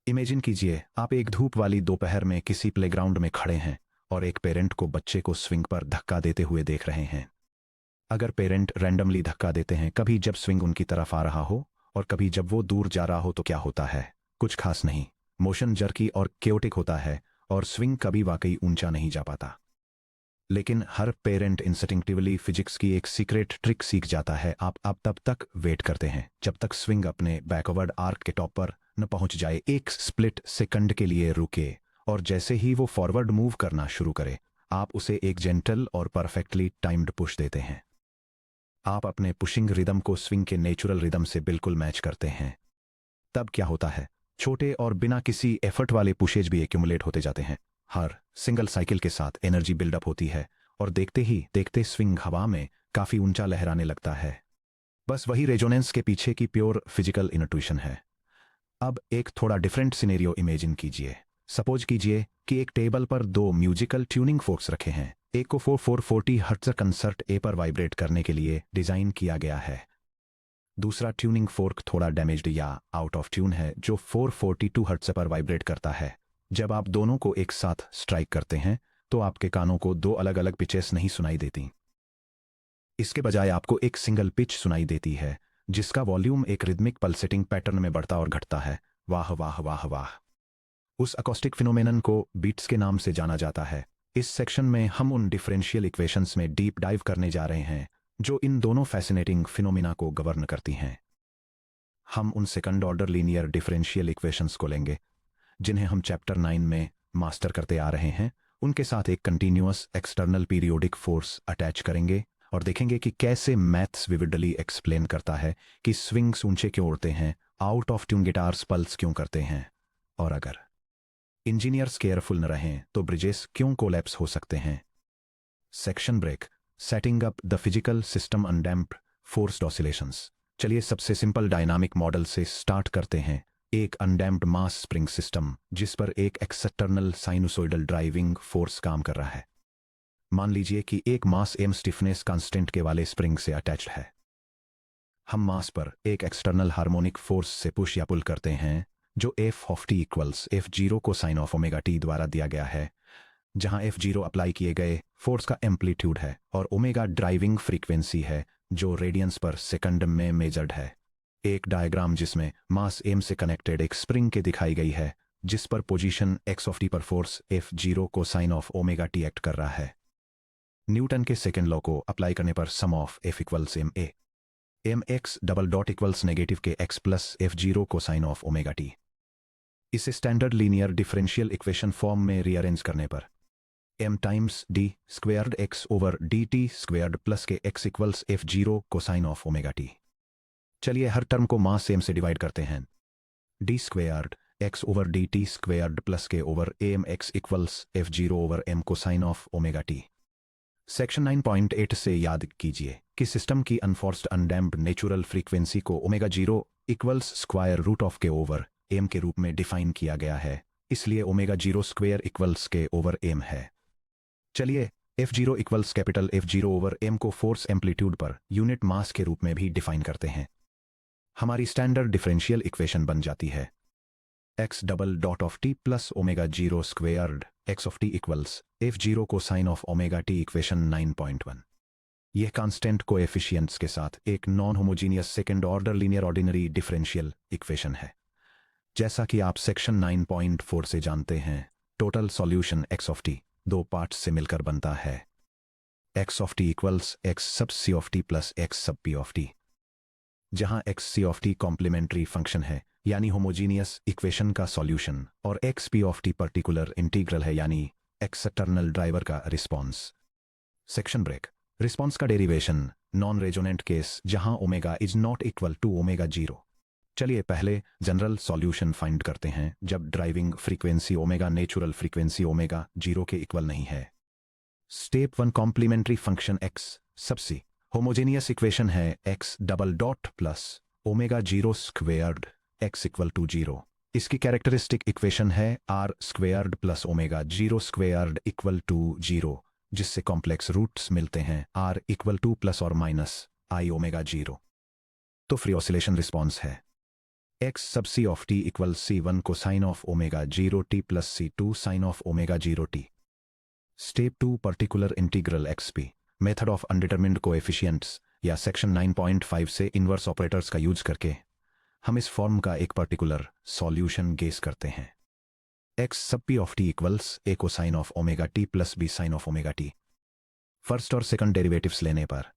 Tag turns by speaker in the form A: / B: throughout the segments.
A: Imagine कीजिए आप एक धूप वाली दोपहर में किसी प्लेग्राउंड में खड़े हैं और एक पेरेंट को बच्चे को स्विंग पर धक्का देते हुए देख रहे हैं। अगर पेरेंट रैंडमली धक्का देते हैं, कभी जब स्विंग उनकी तरफ आ रहा हो और कभी जब वो दूर जा रहा हो, तो क्या होता है? कुछ खास नहीं। मोशन जर्की और केओटिक होता है और स्विंग कभी वाकई ऊंचा नहीं जा पाता। लेकिन हर पेरेंट इंस्टिंक्टिवली फिजिक्स की एक सीक्रेट ट्रिक सीख जाता है। आप तब तक वेट करते हैं जब तक स्विंग अपने बैकवर्ड आर्क के टॉप पर न पहुंच जाए। एक स्प्लिट सेकंड के लिए रुके और जैसे ही वो फॉरवर्ड मूव करना शुरू करे, आप उसे एक जेंटल और परफेक्टली टाइम्ड पुश देते हैं। आप अपने पुशिंग रिदम को स्विंग के नेचुरल रिदम से बिल्कुल मैच करते हैं। तब क्या होता है? छोटे और बिना किसी एफर्ट वाले पुशेज भी एक्यूमुलेट होते जाते हैं। हर सिंगल साइकिल के साथ एनर्जी बिल्डअप होती है और देखते ही देखते स्विंग हवा में काफी ऊंचा लहराने लगता है। बस वही रेजोनेंस के पीछे की प्योर फिजिकल इंट्यूशन है। अब एक थोड़ा डिफरेंट सिनेरियो इमेजिन कीजिए। सपोज कीजिए कि एक टेबल पर दो म्यूजिकल ट्यूनिंग फोर्क्स रखे हैं। एक को 440 हर्ट्ज कंसर्ट ए पर वाइब्रेट करने के लिए डिजाइन किया गया है। दूसरा ट्यूनिंग फोर्क थोड़ा डैमेज्ड या आउट ऑफ ट्यून है, जो 442 हर्ट्ज पर वाइब्रेट करता है। जब आप दोनों को एक साथ स्ट्राइक करते हैं तो आपके कानों को दो अलग अलग पिचेस नहीं सुनाई देती। इसके बजाय आपको एक सिंगल पिच सुनाई देती है जिसका वॉल्यूम एक रिदमिक पल्सेटिंग पैटर्न में बढ़ता और घटता है। वाह वाह वाह वाह। उस अकॉस्टिक फिनोमेनन को बीट्स के नाम से जाना जाता है। इस सेक्शन में हम उन डिफरेंशियल इक्वेशंस में डीप डाइव करने जा रहे हैं जो इन दोनों फैसिनेटिंग फिनोमिना को गवर्न करती हैं। हम उन second order linear differential equations को लेंगे जिन्हें हम चैप्टर 9 में मास्टर करते आ रहे हैं। उनके साथ एक continuous external periodic force attach करेंगे और देखेंगे कि कैसे मैथ्स विविडली एक्सप्लेन करता है कि स्विंग्स ऊंचे क्यों उड़ते हैं, out of tune guitars pulse क्यों करते हैं, और अगर इंजीनियर्स केयरफुल न रहें तो ब्रिजेस क्यों कोलैप्स हो सकते हैं। Section break. Setting up the physical system undamped forced oscillations. चलिए सबसे सिंपल डायनामिक मॉडल से स्टार्ट करते हैं। एक अनडैम्प्ड मास स्प्रिंग सिस्टम जिस पर एक एक्सटर्नल साइनुसोइडल ड्राइविंग फोर्स काम कर रहा है। मान लीजिए कि एक मास एम स्टिफनेस कांस्टेंट के वाले स्प्रिंग से अटैच्ड है। हम मास पर एक एक्सटर्नल हार्मोनिक फोर्स से पुश या पुल करते हैं जो F of T equals F zero को साइन ऑफ ओमेगा टी द्वारा दिया गया है, जहां एफ जीरो अप्लाई किए गए फोर्स का एम्पलीट्यूड है और ओमेगा ड्राइविंग फ्रीक्वेंसी है जो रेडियंस पर सेकंड में मेजर्ड है। एक डायग्राम जिसमें मास एम से कनेक्टेड एक स्प्रिंग के दिखाई गई है जिस पर पोजीशन एक्स ऑफ टी पर फोर्स एफ जीरो को sign of omega T act कर रहा है। न्यूटन के सेकेंड लॉ को अप्लाई करने पर sum of F equals M A M X double dot equals negative K X plus F zero को साइन ऑफ ओमेगा टी। इसे standard linear differential equation form में रीअरेंज करने पर m times D squared X over D T squared plus K X equals F zero को sign of omega T. चलिए हर term को मास M से divide करते हैं। D squared X over D T squared plus K over M X equals F zero over M को sign of omega T. Section 9.8 से याद कीजिए कि सिस्टम की अनफोर्स्ड अनडैम्प्ड नेचुरल फ्रीक्वेंसी को omega zero equals square root of K over M के रूप में डिफाइन किया गया है, इसलिए omega zero square equals K over M है। चलिए F zero equals capital F zero over M को फोर्स एम्पलीट्यूड पर यूनिट मास के रूप में भी डिफाइन करते हैं। हमारी स्टैंडर्ड डिफरेंशियल इक्वेशन बन जाती है x double dot of T plus omega zero squared X of T equals F zero को sign of omega T. Equation 9.1 यह कांस्टेंट कोएफिशिएंट्स के साथ एक non homogeneous second order linear ordinary differential equation है। जैसा कि आप सेक्शन 9.4 से जानते हैं, total solution X of T दो पार्ट्स से मिलकर बनता है। X of T equals X sub C of T plus x sub P of T, जहां X C of T complementary function है यानी होमोजीनियस इक्वेशन का सॉल्यूशन, और X P of T particular integral है यानी एक्सटर्नल ड्राइवर का response. Section break. Response का derivation non resonant case जहां omega is not equal to omega zero. चलिए पहले जनरल सॉल्यूशन फाइंड करते हैं जब driving frequency omega natural frequency omega zero के इक्वल नहीं है। Step 1 complementary function x sub c. Homogeneous equation है x double dot plus omega zero squared x equal to zero. इसकी कैरेक्टरिस्टिक इक्वेशन है r squared plus omega zero squared equal to zero, जिससे complex roots मिलते हैं r equal to plus और minus i omega zero. तो free oscillation response है x sub c of t equals c1 cosine of omega 0 t plus c2 sine of omega 0 t. Step 2 particular integral xp method of undetermined coefficients या section 9.5 से inverse operators का use करके हम इस form का एक particular solution guess करते हैं। x sub p of t equals a cosine of omega t plus b sine of omega t। First और सेकंड डेरिवेटिव्स लेने पर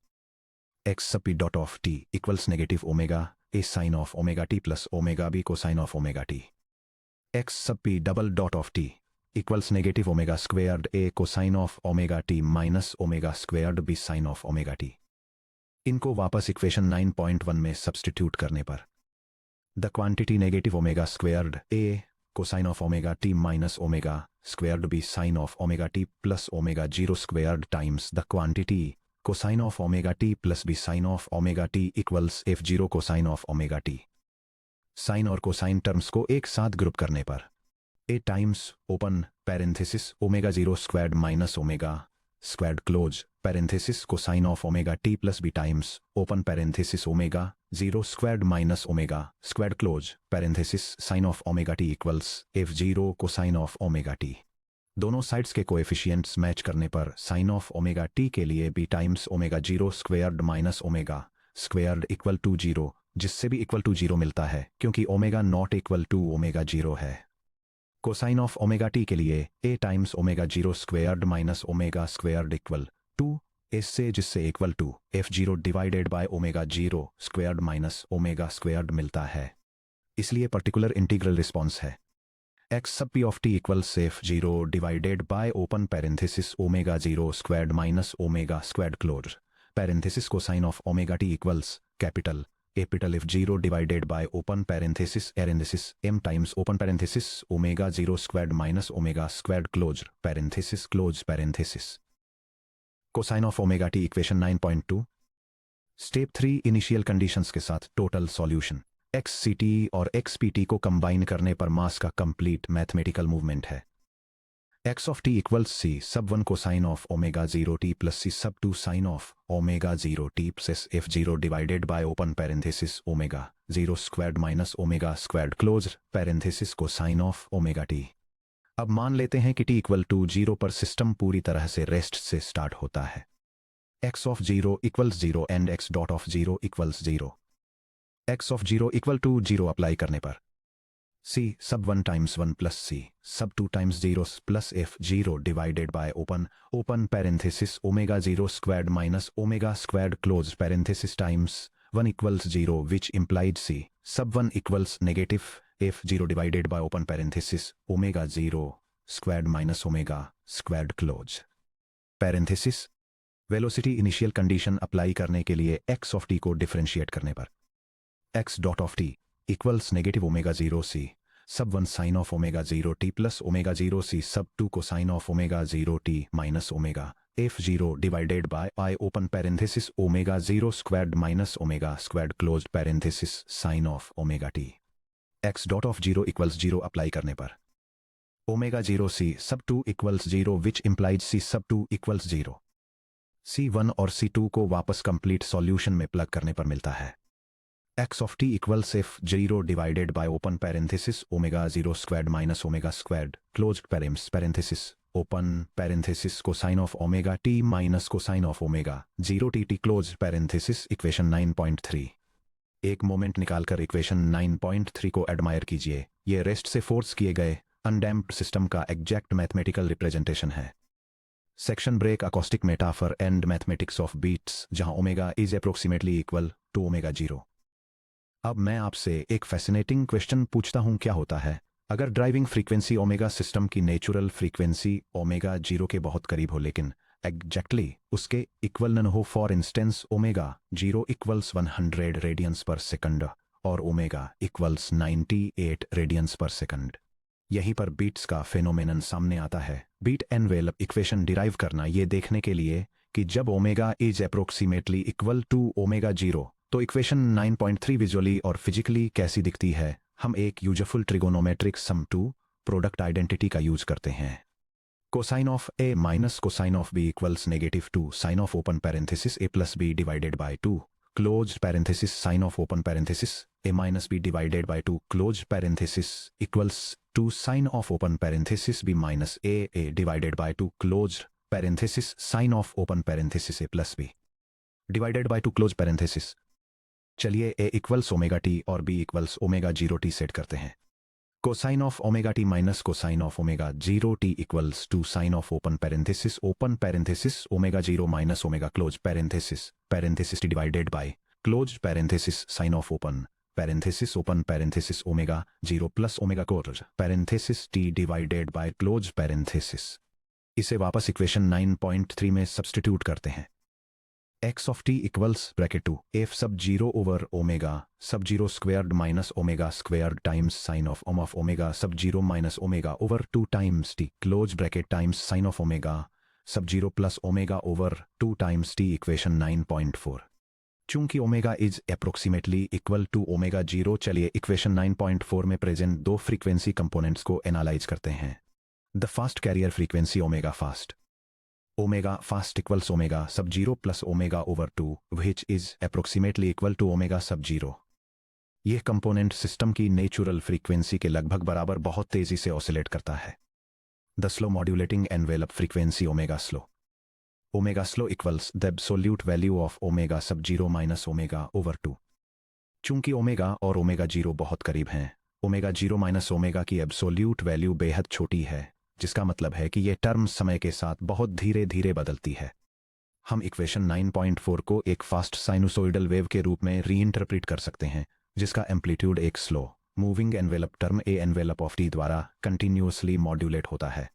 A: x sub p dot of t equals negative omega a sine of omega t plus omega b cosine of omega t। x sub p double dot of t equals negative omega squared a cosine of omega t minus omega squared b sine of omega t। इनको वापस equation 9.1 में substitute करने पर the quantity negative omega squared a cosine of omega t minus omega squared b sine of omega t plus omega 0 squared times the quantity cosine of omega t plus b sine of omega t equals f0 cosine of omega t। Sine और cosine terms को एक साथ group करने पर a times open parenthesis omega 0 squared minus omega squared close parenthesis cosine of omega t plus b times open parenthesis omega 0 squared minus omega squared close parenthesis sine of omega t equals f0 cosine of omega t। दोनों sides के coefficients match करने पर sine of omega t के लिए b times omega 0 squared minus omega squared equal to 0, जिससे भी equal to 0 मिलता है क्योंकि omega not equal to omega 0 है। कोसाइन ऑफ ओमेगा टी के लिए a times omega 0 squared minus omega squared equal to इससे जिससे equal to f0 divided by omega 0 squared minus omega squared मिलता है। इसलिए पर्टिकुलर इंटीग्रल रिस्पॉन्स है x sub p of t equals f0 divided by open parenthesis omega 0 squared minus omega squared close parenthesis cosine of omega t equals capital f0 divided by open parenthesis m times open parenthesis omega 0 squared minus omega squared close parenthesis cosine of omega t equation 9.2। Step 3 initial conditions के साथ total solution xct और xpt को combine करने पर मास का complete mathematical movement है। x of t equals c sub 1 cosine of omega 0 t plus c sub 2 sine of omega 0 t plus f0 divided by open parenthesis omega 0 squared minus omega squared close parenthesis cosine of omega t। अब मान लेते हैं कि t equal to 0 पर system पूरी तरह से rest से स्टार्ट होता है। x of 0 equals 0 and x dot of 0 equals 0। x of 0 equal to 0 apply करने पर c sub 1 times 1 plus c sub 2 times 0 plus f0 divided by open parenthesis omega 0 squared minus omega squared close parenthesis times 1 equals 0, which implied c sub 1 equals negative f0 divided by open parenthesis omega 0 squared minus omega squared close parenthesis। Velocity initial condition apply करने के लिए x of t को differentiate करने पर x dot of t equals negative omega 0 c sub 1 sine of omega 0 t plus omega 0 c sub 2 cosine of omega 0 t minus omega f0 divided by I open parenthesis omega 0 squared minus omega squared closed parenthesis sine of omega t। x dot of 0 equals 0 apply करने पर omega 0 c sub 2 equals 0, which implies c sub 2 equals 0। c1 और c2 को वापस complete solution में plug करने पर मिलता है x of t equals f0 divided by open parenthesis omega 0 squared minus omega squared closed parenthesis open parenthesis cosine of omega t minus cosine of omega 0 t closed parenthesis equation 9.3। एक moment निकालकर equation 9.3 को admire कीजिए। ये rest से force किए गए undamped system का exact mathematical representation है। Section break acoustic metaphor and mathematics of beats जहां omega is approximately equal to omega 0। अब मैं आपसे एक फैसिनेटिंग क्वेश्चन पूछता हूं, क्या होता है अगर ड्राइविंग फ्रीक्वेंसी ओमेगा सिस्टम की नेचुरल फ्रीक्वेंसी ओमेगा 0 के बहुत करीब हो लेकिन एग्जैक्टली उसके इक्वल न हो। For instance omega 0 equals 100 radians per second और omega equals 98 radians per second. यहीं पर बीट्स का फेनोमेनन सामने आता है। बीट एनवेलप इक्वेशन डिराइव करना ये देखने के लिए कि जब omega is approximately equal to omega 0 तो इक्वेशन 9.3 विजुअली और फिजिकली कैसी दिखती है। हम एक useful trigonometric sum to product identity का यूज करते हैं। Cosine of a minus cosine of b equals -2 sine of open parenthesis a plus b divided by 2 closed parenthesis sin of open parenthesis a minus b divided by 2 closed parenthesis equals 2 sin of open parenthesis b minus a divided by 2 closed parenthesis sin of open parenthesis a plus b divided by 2 closed parenthesis। चलिए a equals omega t और b equals omega 0 t set करते हैं। Cosine of omega t minus cosine of omega 0 t equals two sine of open parenthesis omega 0 minus omega close parenthesis t divided by close parenthesis sine of open parenthesis omega 0 plus omega close parenthesis t divided by close parenthesis. इसे वापस equation 9.3 में substitute करते हैं। x of t equals bracket 2 f sub 0 over omega sub 0 squared minus omega squared times sine of omega sub 0 minus omega over 2 times t close bracket times sine of omega sub 0 plus omega over 2 times t equation 9.4। चूंकि omega is approximately equal to omega 0, चलिए equation 9.4 में present दो frequency components को analyse करते हैं। The fast carrier frequency omega fast equals omega sub 0 plus omega over 2 which is approximately equal to omega sub 0। यह component system की natural frequency के लगभग बराबर बहुत तेजी से ऑसिलेट करता है। The slow modulating envelope frequency omega slow equals the absolute value of omega sub 0 minus omega over 2। चूंकि ओमेगा और ओमेगा 0 बहुत करीब हैं, ओमेगा 0 माइनस ओमेगा की एब्सोल्यूट वैल्यू बेहद छोटी है, जिसका मतलब है कि यह टर्म समय के साथ बहुत धीरे धीरे बदलती है। हम इक्वेशन 9.4 को एक फास्ट साइनुसोइडल वेव के रूप में रीइंटरप्रेट कर सकते हैं, जिसका एम्पलीट्यूड एक slow moving envelope term A envelope of T द्वारा कंटिन्यूअसली मॉड्यूलेट होता है।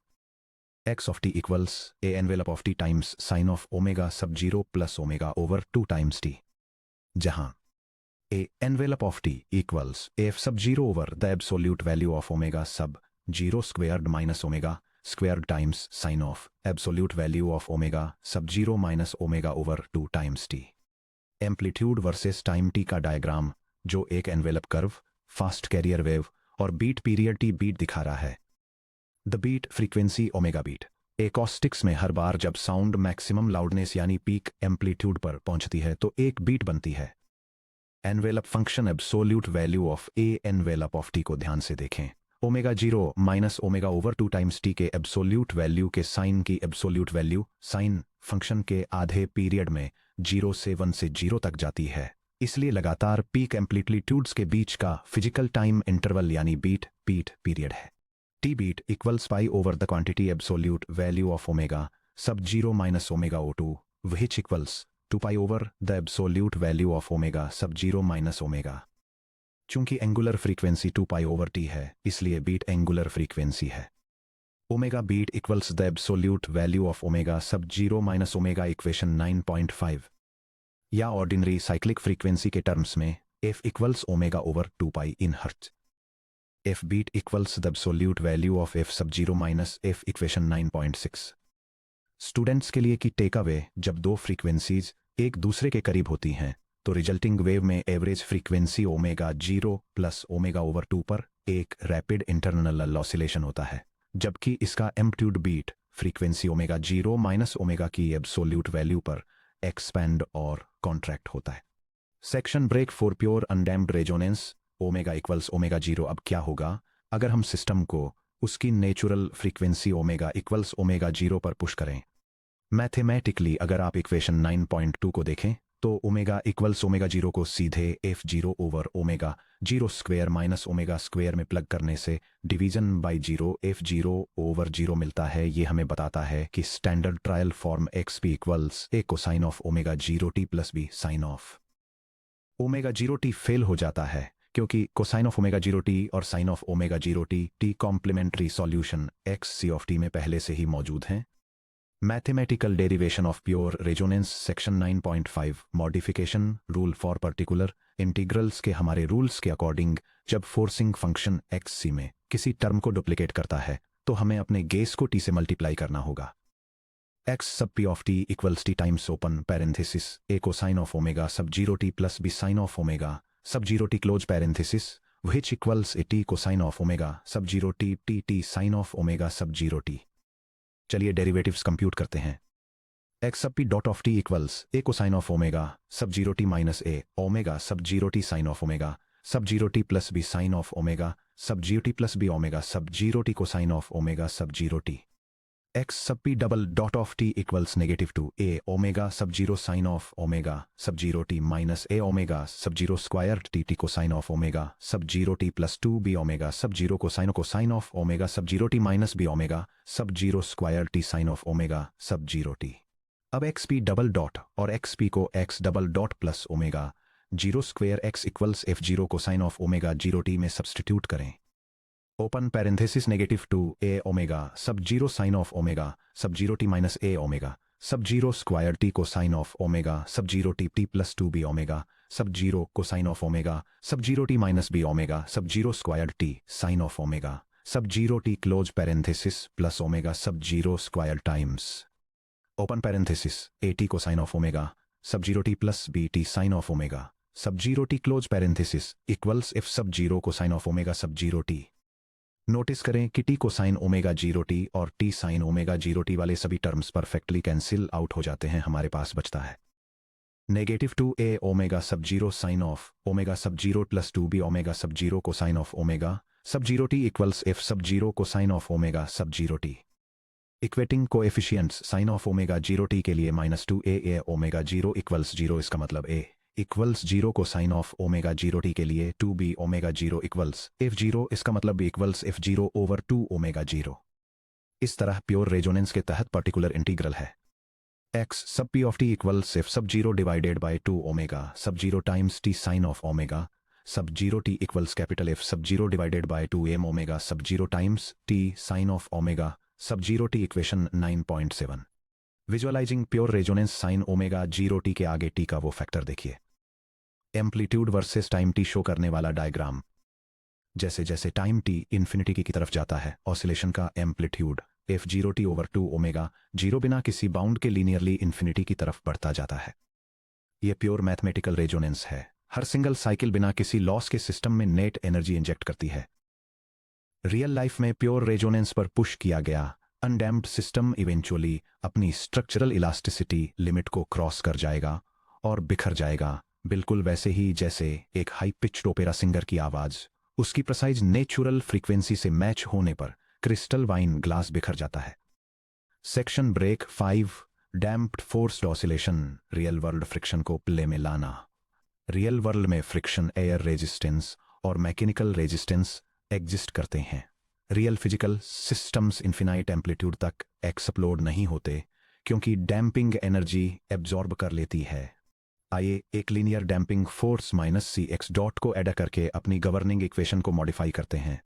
A: x of t equals a envelope of t times sin of omega sub 0 plus omega over 2 times t, जहां a envelope of t equals f sub 0 over the absolute value of omega sub 0 squared minus omega squared times sin of absolute value of omega sub 0 minus omega over 2 times t। Amplitude versus time t का diagram, जो एक envelope curve, fast carrier wave और beat period t beat दिखा रहा है। The beat frequency omega beat acoustics में हर बार जब साउंड मैक्सिमम लाउडनेस यानी पीक एम्पलीट्यूड पर पहुंचती है तो एक बीट बनती है। Envelope function absolute value of a envelope of t को ध्यान से देखें। Omega 0 minus omega over 2 times T के एब्सोल्यूट वैल्यू के साइन की एब्सोल्यूट वैल्यू साइन फंक्शन के आधे पीरियड में 0 से 1 से 0 तक जाती है। इसलिए लगातार पीक एम्पलीट्यूड्स के बीच का फिजिकल टाइम इंटरवल यानी बीट पीरियड है। T beat equals pi over the quantity absolute value of omega sub 0 minus omega O2 which equals 2 pi over the absolute value of omega sub 0 minus omega। चूंकि angular frequency 2 pi over t है, इसलिए beat angular frequency है। Omega beat equals the absolute value of omega sub 0 minus omega equation 9.5, या ordinary cyclic frequency के terms में f equals omega over 2 pi in hertz. f beat equals the absolute value of f sub 0 minus f equation 9.6। Students के लिए की take away, जब दो frequencies एक दूसरे के करीब होती हैं तो रिजल्टिंग वेव में average frequency omega 0 plus omega over 2 पर एक रैपिड इंटरनल ऑसिलेशन होता है, जबकि इसका amplitude beat frequency omega 0 minus omega की एब्सोल्यूट वैल्यू पर एक्सपैंड और कॉन्ट्रैक्ट होता है। Section break for pure undamped resonance omega equals omega 0। अब क्या होगा अगर हम सिस्टम को उसकी natural frequency omega equals omega 0 पर पुश करें? मैथमेटिकली अगर आप इक्वेशन 9.2 को देखें तो ओमेगा इक्वल्स ओमेगा 0 को सीधे f0 over omega 0 square minus omega square में प्लग करने से डिवीजन बाय 0 f0 ओवर 0 मिलता है। ये हमें बताता है कि standard trial form xp equals a cosine of omega 0t plus b sine of omega 0t fail हो जाता है, क्योंकि कोसाइन ऑफ ओमेगा 0t और sine of omega 0t t complementary solution xc of t में पहले से ही मौजूद हैं। Mathematical derivation of pure resonance section 9.5 modification rule for particular integrals के हमारे रूल्स के अकॉर्डिंग जब फोर्सिंग फंक्शन xc में किसी टर्म को डुप्लीकेट करता है तो हमें अपने गेस को t से मल्टीप्लाई करना होगा। x सब p of t equals t times open parenthesis a cosine of omega sub 0t plus b sine of omega sub 0t close parenthesis which equals a t cosine of omega sub 0t t sine of omega sub 0t। चलिए derivatives compute करते हैं। x sub p dot of t equals a cosine of omega sub 0 t minus a omega sub 0 t sine of omega sub 0 t plus b sine of omega sub 0 t plus b omega sub 0 t cosine of omega sub 0 t. x sub p double dot of t equals negative 2 a omega sub 0 sine of omega sub 0 t minus a omega sub 0 squared t t cosine of omega sub 0 t plus 2 b omega sub 0 cosine of omega sub 0 t minus b omega sub 0 squared t sine of omega sub 0 t. अब x P double dot और X P को x double dot plus omega 0 square x equals f 0 cosine of omega 0 T में substitute करें. Open parenthesis negative 2 A omega sub 0 sign of omega sub 0 T minus A omega sub 0 square t cosine of omega sub 0 t t plus 2 b omega sub 0 cosine of omega sub 0 T minus B omega sub 0 square t sine of omega sub 0 t close parenthesis plus omega sub 0 square times open parenthesis a t cosine of omega sub 0 t plus b t sine of omega sub 0 t close parenthesis equals F sub 0 cosine of omega sub 0 T. Notice करें कि T cosine omega 0 T और T sign omega 0 T वाले सभी terms perfectly cancel out हो जाते हैं. हमारे पास बचता है negative 2 A omega sub 0 sign of omega sub 0 plus 2 b omega sub 0 cosine of omega sub 0 t equals F sub 0 cosine of omega sub 0 t. Equating coefficients sine of omega 0 t के लिए -2 ए omega 0 equals 0. इसका मतलब ए equals 0 को sign of omega 0 t के लिए 2 b omega 0 equals f 0. इसका मतलब b equals f 0 over 2 omega 0. इस तरह प्योर रेजोनेंस के तहत पर्टिकुलर इंटीग्रल है x सब p of t equals F sub 0 divided by 2 omega sub 0 times t sine of omega sub 0 t equals capital F sub 0 divided by 2 m omega sub 0 times t sine of omega sub 0 t. Equation 9.7. Visualising pure resonance sine omega 0 t के आगे t का वो factor देखिए. Amplitude versus time t show करने वाला diagram. जैसे जैसे time t infinity की तरफ जाता है ऑसिलेशन का amplitude F 0 t over 2 omega 0 बिना किसी बाउंड के लीनियरली इन्फिनिटी की तरफ बढ़ता जाता है. यह प्योर मैथमेटिकल रेजोनेंस है. हर सिंगल साइकिल बिना किसी लॉस के सिस्टम में नेट एनर्जी इंजेक्ट करती है. रियल लाइफ में प्योर रेजोनेंस पर पुश किया गया अनडैम्प्ड सिस्टम इवेंचुअली अपनी स्ट्रक्चरल इलास्टिसिटी लिमिट को क्रॉस कर जाएगा और बिखर जाएगा, बिल्कुल वैसे ही जैसे एक हाई पिच्ड ओपेरा सिंगर की आवाज उसकी प्रिसाइज नेचुरल फ्रीक्वेंसी से मैच होने पर क्रिस्टल वाइन ग्लास बिखर जाता है. Section break 5. Damped forced oscillation. Real world friction को प्ले में लाना. रियल वर्ल्ड में फ्रिक्शन, एयर रेजिस्टेंस और मैकेनिकल रेजिस्टेंस एग्जिस्ट करते हैं. Real physical systems infinite amplitude तक एक्सप्लोड नहीं होते क्योंकि डैम्पिंग एनर्जी एब्जॉर्ब कर लेती है. आइए एक linear damping force minus C X dot को ऐड करके अपनी गवर्निंग इक्वेशन को मॉडिफाई करते हैं.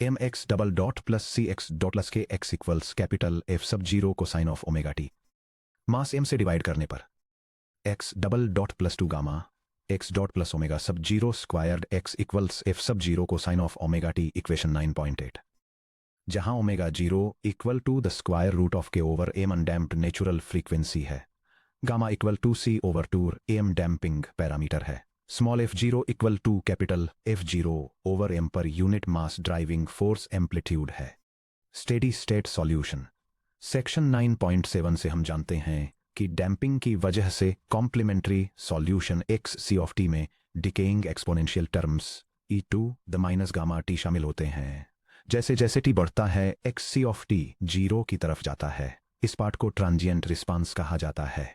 A: M X double dot plus C X dot plus K X equals capital F sub 0 को sign of omega T. Mass M से divide करने पर X double dot plus 2 gamma X dot plus omega sub 0 squared X equals F sub 0 को sign of omega T. Equation 9.8. जहां omega 0 equal to the square root of K over M undamped natural frequency है. Gamma equal to C over 2 M damping parameter है. Small F 0 equal to capital F 0 over M per unit mass driving force amplitude है. Steady state solution. Section 9.7 से हम जानते हैं कि damping की वजह से complementary solution X C of T में decaying exponential terms E to the minus gamma T शामिल होते हैं. जैसे जैसे टी बढ़ता है एक्स सी ऑफ टी 0 की तरफ जाता है. इस पार्ट को ट्रांजिएंट रिस्पांस कहा जाता है.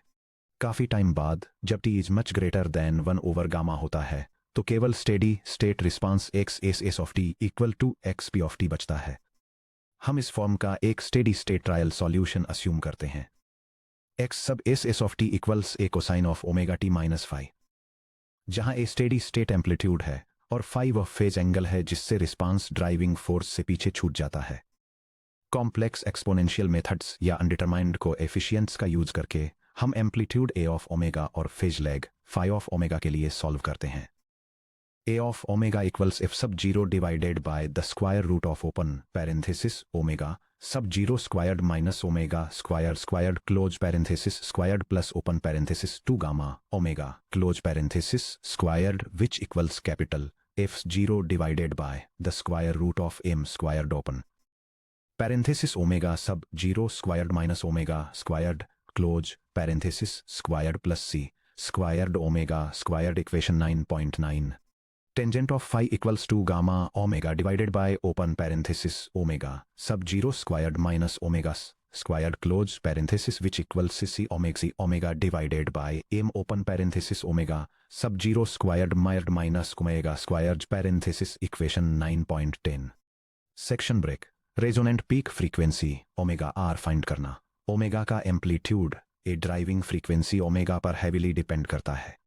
A: काफी टाइम बाद जब t is much greater than 1 over gamma होता है तो केवल steady state response x s s of t equal to x P of t बचता है. हम इस फॉर्म का एक steady state trial solution assume करते हैं. X sub s s of T equals a cosine of omega t minus 5, जहां ए steady state amplitude है और 5 ऑफ फेज एंगल है जिससे रिस्पांस ड्राइविंग फोर्स से पीछे छूट जाता है. कॉम्प्लेक्स एक्सपोनेंशियल मेथड्स या अनडिटरमाइंड कोएफिशिएंट्स का यूज करके हम एम्पलीट्यूड ए ऑफ ओमेगा और फेज लेग 5 ऑफ ओमेगा के लिए सॉल्व करते हैं. A of omega equals F sub 0 divided by the square root of open parenthesis omega sub 0 squared minus omega square squared close parenthesis squared plus open parenthesis 2 gamma omega close parenthesis squared which equals capital F 0 divided by the square root of M squared open parenthesis omega sub 0 squared minus omega squared close parenthesis squared plus C squared omega squared equation 9.9 tangent of phi equals to gamma omega divided by open parenthesis omega sub zero squared minus omega squared close parenthesis which equals C omega divided by M open parenthesis omega sub zero squared minus omega squared parenthesis equation 9.10 section break resonant peak frequency omega r find करना omega का amplitude a driving frequency omega पर heavily depend करता है।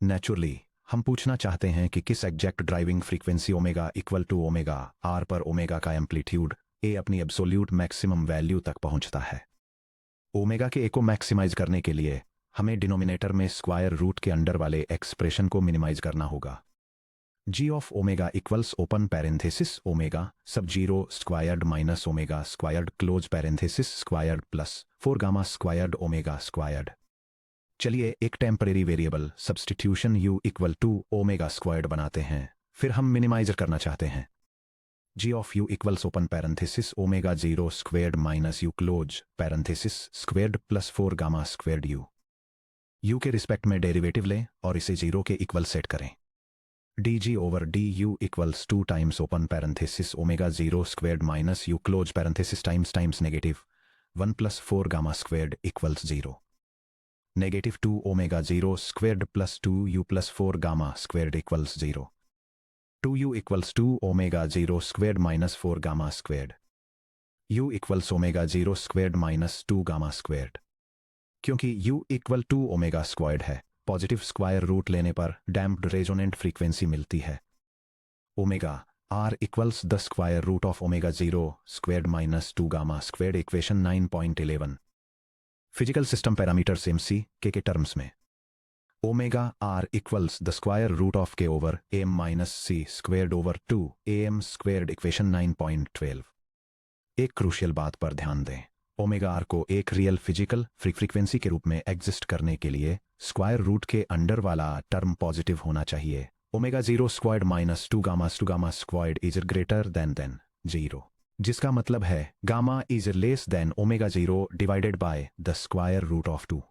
A: Naturally हम पूछना चाहते हैं कि किस exact driving frequency omega equal to omega r पर ओमेगा का एम्पलीट्यूड ए अपनी एब्सोल्यूट मैक्सिमम वैल्यू तक पहुंचता है। ओमेगा के ए को मैक्सिमाइज करने के लिए हमें डिनोमिनेटर में स्क्वायर रूट के अंडर वाले एक्सप्रेशन को मिनिमाइज करना होगा। G of omega equals open parenthesis omega sub zero squared minus omega squared close parenthesis squared plus 4 gamma squared omega squared. चलिए एक temporary variable substitution u equal to omega squared बनाते हैं, फिर हम minimizer करना चाहते हैं। G of u equals open parenthesis omega zero squared minus U close parenthesis squared plus 4 gamma squared u के रिस्पेक्ट में डेरिवेटिव लें और इसे जीरो के इक्वल सेट करें। D G over D you equals 2 times open parenthesis omega zero squared minus U close parenthesis times negative 1 plus 4 gamma squared equals 0 negative 2 omega zero squared plus 2 you plus 4 gamma squared equals 0 2u equals 2 omega zero squared minus 4 gamma squared u equals omega zero squared minus 2 gamma squared. क्योंकि u equal to omega squared है, positive square root लेने पर damped resonant frequency मिलती है। Omega R equals the square root of omega zero squared minus 2 gamma squared equation 9.11 physical system parameters MC के terms में omega R equals the square root of K over M minus C squared over 2 am squared equation 9.12। एक crucial बात पर ध्यान दें, omega are को एक real physical frequency के रूप में एग्जिस्ट करने के लिए स्क्वायर रूट के अंडर वाला टर्म पॉजिटिव होना चाहिए। Omega zero squared minus 2 gamma squared is greater than zero, जिसका मतलब है gamma is less than omega zero divided by the square root of 2।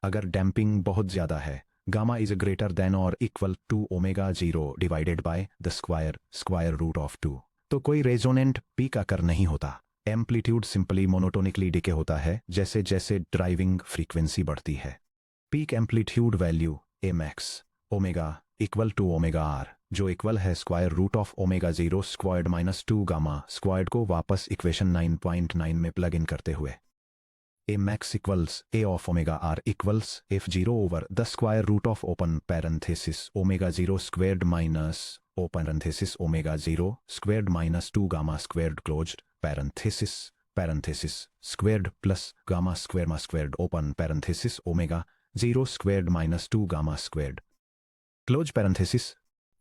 A: अगर डैम्पिंग बहुत ज्यादा है, गामा इज ग्रेटर देन और equal to omega zero divided by the square root of 2, तो कोई रेजोनेंट पीक अकर नहीं होता। एम्पलीट्यूड सिंपली मोनोटोनिकली डिके होता है जैसे जैसे ड्राइविंग फ्रीक्वेंसी बढ़ती है। Peak amplitude value A max omega equal to omega R, जो इक्वल है square root of omega zero squared minus 2 gamma squared को वापस इक्वेशन 9.9 में प्लग इन करते हुए A max equals A of omega R equals F zero over the square root of open parenthesis omega zero squared minus open parenthesis omega zero squared minus 2 gamma squared closed parenthesis squared plus gamma squared open parenthesis omega zero squared minus 2 gamma squared close parenthesis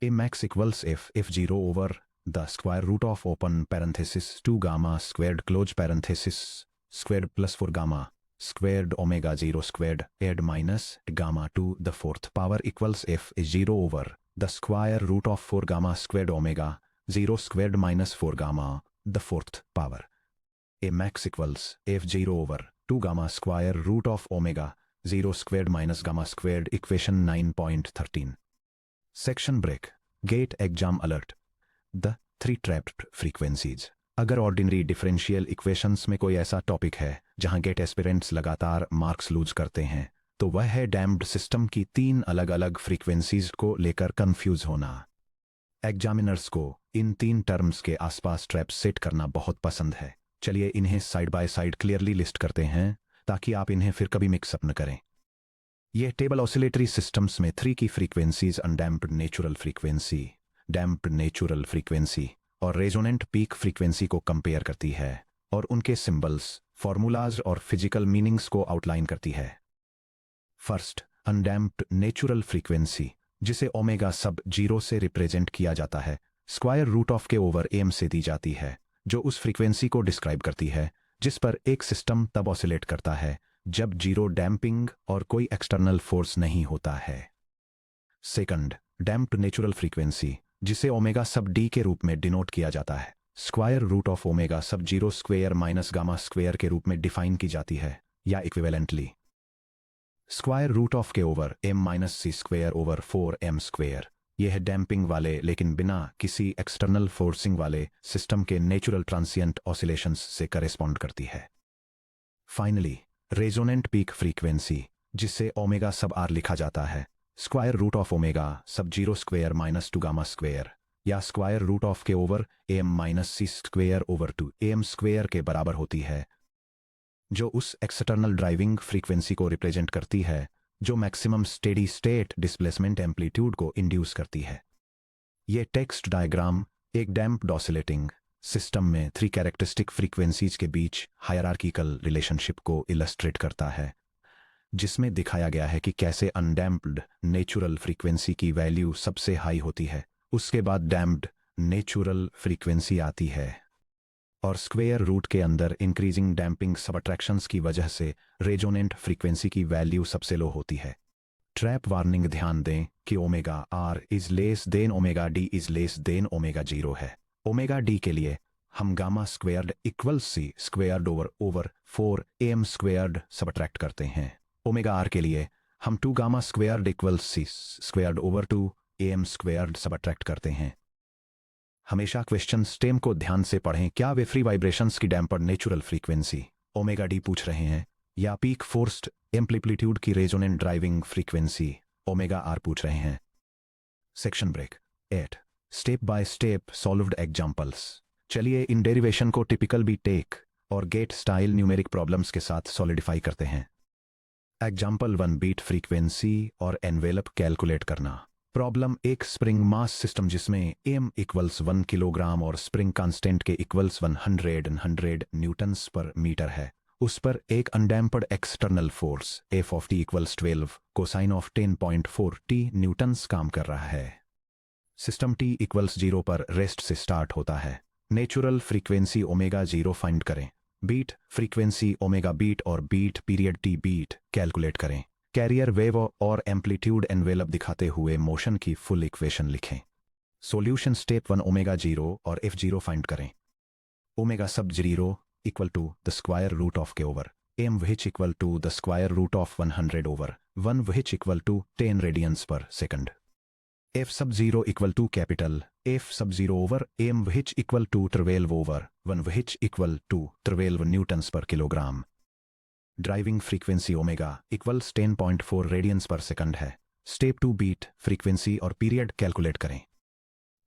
A: a max equals F zero over the square root of open parenthesis 2 gamma squared close parenthesis squared plus 4 gamma squared omega zero squared add minus gamma to the fourth power equals F zero over the square root of 4 gamma squared omega zero squared minus 4 gamma the fourth power a max equals f0 over 2 gamma square root of omega 0 squared minus gamma squared equation 9.13 section break gate exam alert the 3 trapped frequencies। अगर ordinary differential equations में कोई ऐसा topic है जहां gate aspirants लगातार marks loose करते हैं, तो वह है डैम्प्ड सिस्टम की 3 अलग अलग फ्रीक्वेंसीज को लेकर कंफ्यूज होना। एग्जामिनर्स को इन 3 टर्म्स के आसपास ट्रैप सेट करना बहुत पसंद है। चलिए इन्हें side by side clearly list करते हैं ताकि आप इन्हें फिर कभी मिक्सअप न करें। यह टेबल ऑसिलेटरी सिस्टम्स में 3 की frequencies undamped natural frequency, damped natural frequency और रेजोनेंट पीक फ्रीक्वेंसी को कंपेयर करती है और उनके सिंबल्स, फॉर्मूलाज और फिजिकल मीनिंग्स को आउटलाइन करती है। फर्स्ट, अनडैम्प्ड नेचुरल फ्रीक्वेंसी, जिसे ओमेगा सब जीरो से रिप्रेजेंट किया जाता है, square root of K over M से दी जाती है, जो उस फ्रीक्वेंसी को डिस्क्राइब करती है जिस पर एक सिस्टम तब ऑसिलेट करता है जब जीरो डैम्पिंग और कोई एक्सटर्नल फोर्स नहीं होता है। सेकंड, डैम्प्ड नेचुरल फ्रीक्वेंसी, जिसे ओमेगा सब डी के रूप में डिनोट किया जाता है, square root of omega sub zero square minus gamma square के रूप में डिफाइन की जाती है। या equivalently square root of K over M minus C square over 4m square. यह है डैम्पिंग वाले लेकिन बिना किसी एक्सटर्नल फोर्सिंग वाले सिस्टम के नेचुरल ट्रांसिएंट ऑसिलेशंस से करेस्पॉन्ड करती है। फाइनली रेजोनेंट पीक फ्रीक्वेंसी, जिसे ओमेगा सब आर लिखा जाता है, square root of omega sub zero square minus 2 gamma square या square root of K over M minus C square over 2 M square के बराबर होती है, जो उस एक्सटर्नल ड्राइविंग फ्रीक्वेंसी को रिप्रेजेंट करती है जो maximum steady state displacement amplitude को इंड्यूस करती है। ये टेक्स्ट डायग्राम एक डैम्प्ड ऑसिलेटिंग सिस्टम में 3 कैरेक्टरिस्टिक फ्रीक्वेंसीज के बीच हायरार्किकल रिलेशनशिप को इलस्ट्रेट करता है, जिसमें दिखाया गया है कि कैसे अनडैम्प्ड नेचुरल फ्रीक्वेंसी की वैल्यू सबसे हाई होती है, उसके बाद डैम्प्ड नेचुरल फ्रीक्वेंसी आती है और स्क्वेयर रूट के अंदर इंक्रीजिंग डैम्पिंग सब अट्रैक्शंस की वजह से रेजोनेंट फ्रीक्वेंसी की वैल्यू सबसे लो होती है। ट्रैप वार्निंग ध्यान दें कि omega r is less than omega d is less than omega 0 है। ओमेगा डी के लिए हम gamma squared equal c squared over 4m squared subtract करते हैं। ओमेगा आर के लिए हम 2 gamma squared equal c squared over 2am squared subtract करते हैं। हमेशा क्वेश्चन स्टेम को ध्यान से पढ़ें। क्या वे फ्री वाइब्रेशंस की damped natural frequency omega d पूछ रहे हैं या पीक फोर्स्ड एम्पलीट्यूड की resonant driving frequency omega r पूछ रहे हैं। Section break 8 step by step solved examples. चलिए इन डेरिवेशन को टिपिकल बी टेक और गेट स्टाइल न्यूमेरिक प्रॉब्लम्स के साथ सॉलिडिफाई करते हैं। एग्जाम्पल 1 बीट फ्रीक्वेंसी और एनवेलप कैलकुलेट करना। प्रॉब्लम एक स्प्रिंग मास सिस्टम जिसमें m इक्वल्स 1 किलोग्राम और spring constant K equals 100 newtons per metre है, उस पर एक undamped external force f of t equals 12 cosine of 10.4 t newtons काम कर रहा है। सिस्टम t इक्वल्स 0 पर रेस्ट से स्टार्ट होता है। नेचुरल फ्रीक्वेंसी ओमेगा 0 फाइंड करें। बीट फ्रीक्वेंसी ओमेगा बीट और beat period T beat calculate करें। कैरियर वेव और एम्पलीट्यूड एनवेलप दिखाते हुए मोशन की फुल इक्वेशन लिखें। सॉल्यूशन स्टेप 1 ओमेगा 0 और f0 फाइंड करें। Omega sub 0 equal to the square root of K over m which equal to the square root of 100 over 1 which equal to 10 radians per second. f sub 0 equal to capital F sub 0 over m which equal to 12 over 1 which equal to 12 newtons per kilogram। Driving frequency omega equals 10.4 radians per second है। Step 2 beat frequency और period calculate करें।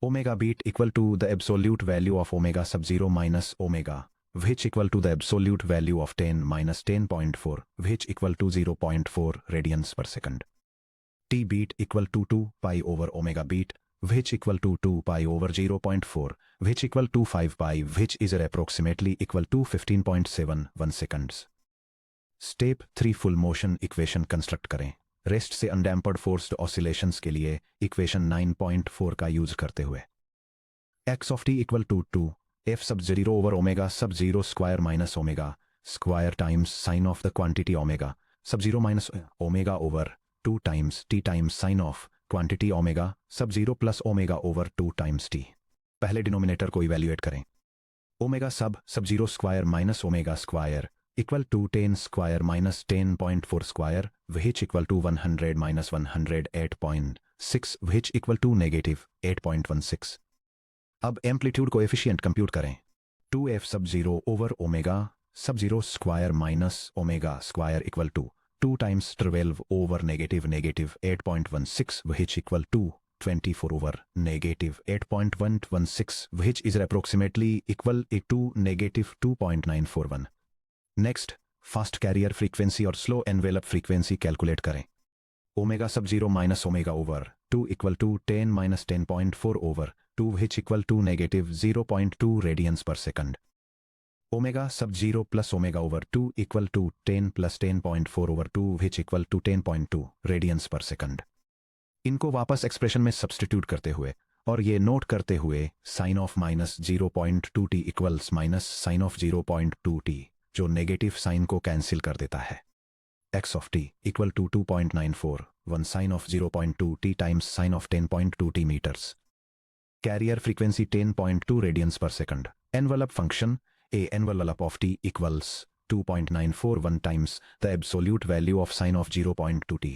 A: Omega beat equal to the absolute value of omega sub 0 minus omega which equal to the absolute value of 10 minus 10.4 which equal to 0.4 radians per second। t beat equal to 2 pi over omega beat which equal to 2 pi over 0.4 which equal to 5 pi which is approximately equal to 15.71 seconds। Step 3 full motion equation construct करें। Rest से अनडैम्पर्ड forced oscillations के लिए equation 9.4 का use करते हुए x of t equal to 2 f sub 0 over omega sub 0 square minus omega square times sine of the quantity omega sub 0 minus omega over 2 times t times sine of quantity omega sub 0 plus omega over 2 times t। पहले denominator को evaluate करें। Omega sub 0 square minus omega square equal to 10 square minus 10.4 square which equal to 100 minus 108.6 which equal to negative 8.16। अब amplitude को efficient compute करें। 2f सब 0 over omega sub 0 square minus omega square equal to 2 times 12 over negative 8.16 which equal to 24 over negative 8.116 which is approximately equal to negative 2.941। Next fast carrier frequency और slow envelope frequency calculate करें। Omega sub 0 minus omega over 2 equal to 10 minus 10.4 over 2 which equal to negative 0.2 radians per second. Omega sub 0 plus omega over 2 equal to 10 plus 10.4 over 2 which equal to 10.2 radians per second. इनको वापस expression में substitute करते हुए और ये note करते हुए sine of minus 0.2 t equals minus sine of 0.2 t जो नेगेटिव साइन को कैंसिल कर देता है। x of t equal to 2.94 1 sine of 0.2 t times sine of 10.2 t metres. Carrier frequency 10.2 radians per second. Envelope function A envelope of t equals 2.941 times the absolute value of sine of 0.2t.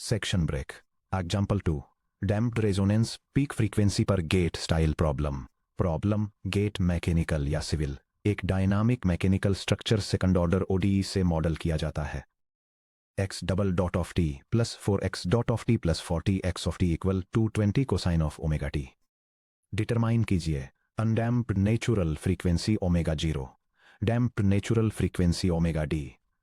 A: Section break. Example 2. Damped resonance peak frequency पर GATE style problem GATE mechanical या civil एक dynamic mechanical structure second order ODE से model किया जाता है. x double dot of t plus 4x dot of t plus 40x of t equal 220 cosine of omega t. Determine कीजिए undamped natural frequency omega 0, damped natural frequency omega d,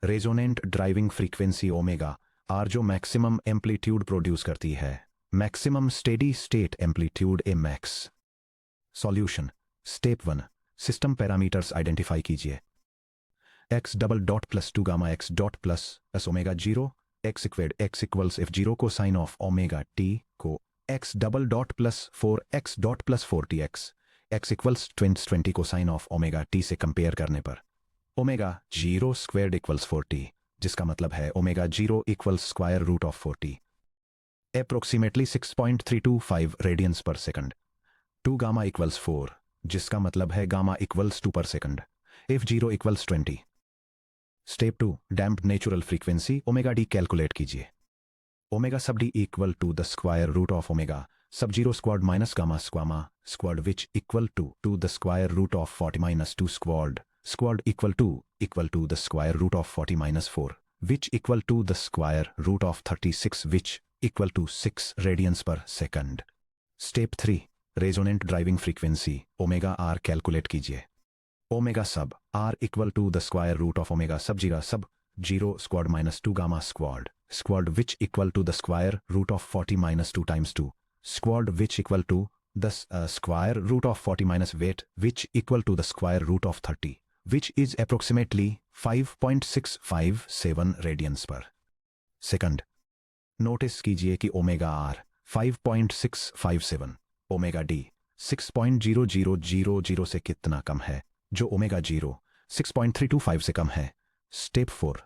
A: resonant driving frequency omega r जो maximum amplitude produce करती है, maximum steady state amplitude A max. Solution. Step 1. System parameters identify कीजिए. x double dot plus 2 gamma x dot plus s omega 0 x squared x equals f0 को sign of omega t को x double dot plus 4x dot plus 40x x equals 20 को sign of omega t से compare करने पर omega 0 squared equals 40, जिसका मतलब है omega 0 equals square root of 40, approximately 6.325 radians per second. 2 gamma equals 4, जिसका मतलब है gamma equals 2 per second. f0 equals 20. Step 2. Damped natural frequency omega D calculate कीजिए. Omega sub D equal to the square root of omega sub 0 squared minus gamma squared which equal to the square root of 40 minus 2 squared equal to the square root of 40 minus 4 which equal to the square root of 36 which equal to 6 radians per second. Step 3. Resonant driving frequency omega R calculate कीजिए. Omega sub r equal to the square root of omega sub 0 squared minus 2 gamma squared which equal to the square root of 40 minus 2 times 2 squared which equal to the square root of 40 minus wait which equal to the square root of 30 which is approximately 5.657 radians per second. Notice कीजिए कि omega are 5.657, omega D 6.0000 से कितना कम है, जो omega 0 6.325 से कम है. Step 4.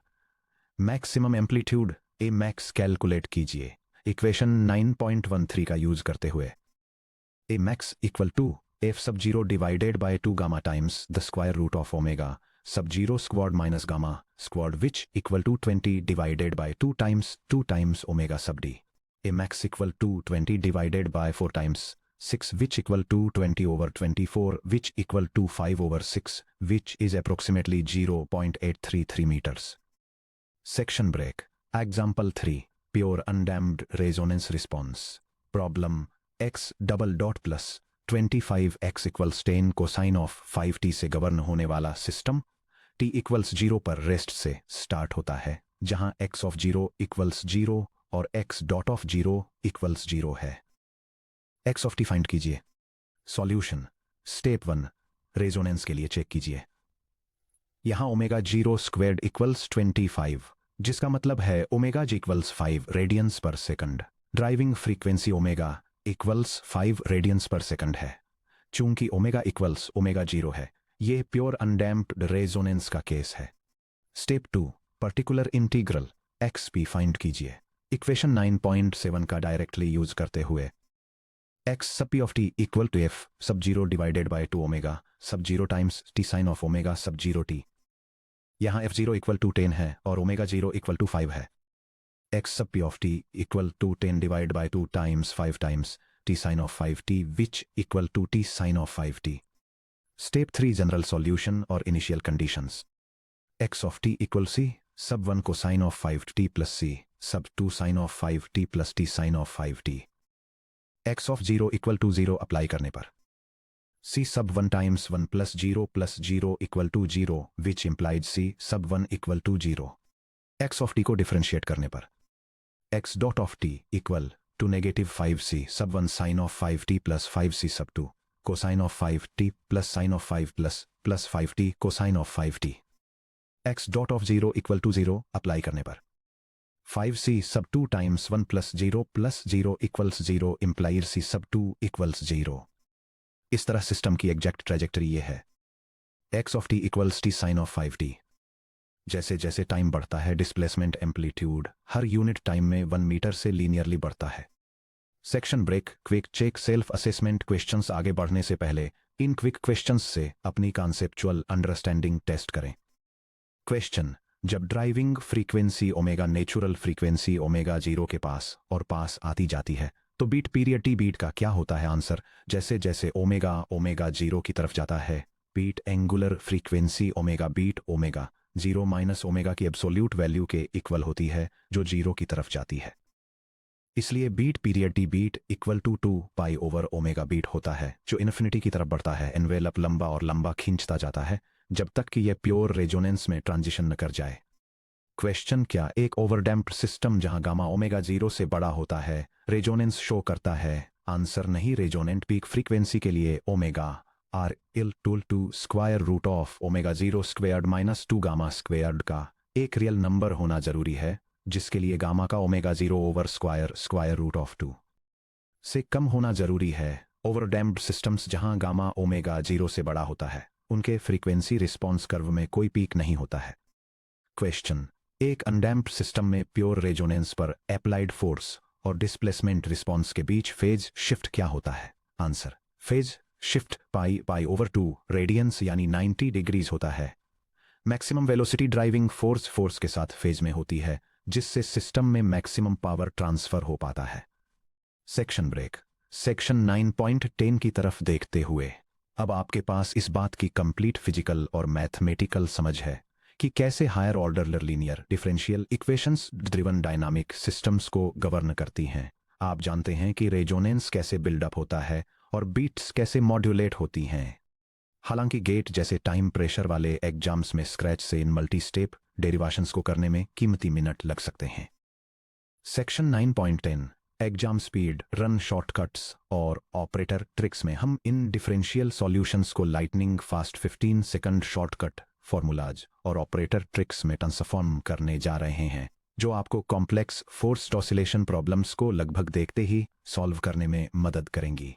A: Maximum amplitude A max calculate कीजिए इक्वेशन 9.13 का यूज करते हुए. A max equal to f sub 0 divided by 2 gamma times the square root of omega sub 0 squared minus gamma squared which equal to 20 divided by 2 times omega sub d. A max equal to 20 divided by 4 times 6 which equal to 20 over 24 which equal to 5 over 6 which is approximately 0.833 meters. Section break. Example 3. Pure undamped resonance response. Problem x double dot plus 25x equals 10 cosine of 5t से govern होने वाला system t equals 0 पर rest से start होता है, जहां x of 0 equals 0 और x dot of 0 equals 0 है. x ऑफ t फाइंड कीजिए. सॉल्यूशन. स्टेप 1. रेजोनेंस के लिए चेक कीजिए. यहां ओमेगा 0 स्क्वेयर्ड इक्वल्स 25, जिसका मतलब है omega g equals 5 radians per second. Driving frequency omega equals 5 radians per second है. चूंकि ओमेगा इक्वल्स ओमेगा 0 है, यह प्योर अनडैम्प्ड रेजोनेंस का केस है. Step 2. Particular integral xp find कीजिए इक्वेशन 9.7 का डायरेक्टली यूज करते हुए. x sub p of t equal to f sub 0 divided by 2 omega sub 0 times t sin of omega sub 0 t. यहाँ f0 equal to 10 है और omega 0 equal to 5 है. x sub p of t equal to 10 divided by 2 times 5 times t sin of 5t which equal to t sin of 5t. Step 3. General solution or initial conditions. x of t equal c sub 1 cosine of 5t plus c sub 2 sin of 5t plus t sin of 5t. x of 0 equal to 0 apply करने पर c sub 1 times 1 plus 0 equal to 0 which implies c sub 1 equal to 0. x of t को differentiate करने पर x dot of t equal to negative 5c sub 1 sin of 5t plus 5c sub 2 cosine of 5t plus sin of 5 plus 5t cosine of 5t. x dot of 0 equal to 0 apply करने पर 5c sub 2 times 1 plus 0 equals 0 implies c sub 2 equals 0. इस तरह system की exact trajectory ये है. x of t equals t sin of 5t. जैसे जैसे time बढ़ता है, डिस्प्लेसमेंट एम्पलीट्यूड हर यूनिट टाइम में 1 मीटर से लीनियरली बढ़ता है. Section break. Quick check self assessment questions. आगे बढ़ने से पहले इन क्विक क्वेश्चंस से अपनी कॉन्सेप्चुअल अंडरस्टैंडिंग टेस्ट करें. क्वेश्चन, जब driving frequency omega natural frequency omega 0 के पास और पास आती जाती है तो बीट पीरियड टी बीट का क्या होता है? आंसर, जैसे जैसे ओमेगा ओमेगा 0 की तरफ जाता है beat angular frequency omega beat omega 0 minus omega की एब्सोल्यूट वैल्यू के इक्वल होती है जो 0 की तरफ जाती है। इसलिए beat period T beat equal to 2 pi over omega beat होता है जो इन्फिनिटी की तरफ बढ़ता है। एनवेलप लंबा और लंबा खींचता जाता है जब तक कि यह प्योर रेजोनेंस में ट्रांजिशन न कर जाए। क्वेश्चन, क्या एक ओवरडैम्प्ड सिस्टम जहां गामा ओमेगा 0 से बड़ा होता है रेजोनेंस शो करता है? आंसर, नहीं। रेजोनेंट पीक फ्रीक्वेंसी के लिए ओमेगा आर इल टूल to square root of omega 0 squared minus 2 gamma squared का एक रियल नंबर होना जरूरी है, जिसके लिए गामा का omega 0 over square root of 2 से कम होना जरूरी है। ओवरडैम्प्ड सिस्टम्स जहां गामा ओमेगा 0 से बड़ा होता है उनके फ्रीक्वेंसी रिस्पॉन्स कर्व में कोई पीक नहीं होता है। क्वेश्चन, एक अनडैम्प्ड सिस्टम में प्योर रेजोनेंस पर एप्लाइड फोर्स और डिस्प्लेसमेंट रिस्पॉन्स के बीच फेज शिफ्ट क्या होता है? आंसर, फेज शिफ्ट पाई पाई ओवर 2 रेडियंस यानी 90 डिग्रीज होता है। मैक्सिमम वेलोसिटी ड्राइविंग फोर्स के साथ फेज में होती है जिससे सिस्टम में मैक्सिमम पावर ट्रांसफर हो पाता है। Section break. सेक्शन 9.10 की तरफ देखते हुए अब आपके पास इस बात की कंप्लीट फिजिकल और मैथमेटिकल समझ है कि कैसे higher order linear differential equations driven dynamic systems को गवर्न करती हैं। आप जानते हैं कि रेजोनेंस कैसे बिल्डअप होता है और बीट्स कैसे मॉड्यूलेट होती हैं। हालांकि गेट जैसे टाइम प्रेशर वाले एग्जाम्स में स्क्रैच से इन मल्टी स्टेप डेरिवेशंस को करने में कीमती मिनट लग सकते हैं। Section 9.10 exam speed, run shortcuts और ऑपरेटर ट्रिक्स में हम इन डिफरेंशियल सॉल्यूशंस को lightning fast 15 second shortcut formulas और ऑपरेटर ट्रिक्स में ट्रांसफॉर्म करने जा रहे हैं जो आपको कॉम्प्लेक्स फोर्स्ड ऑसिलेशन प्रॉब्लम्स को लगभग देखते ही सॉल्व करने में मदद करेंगी।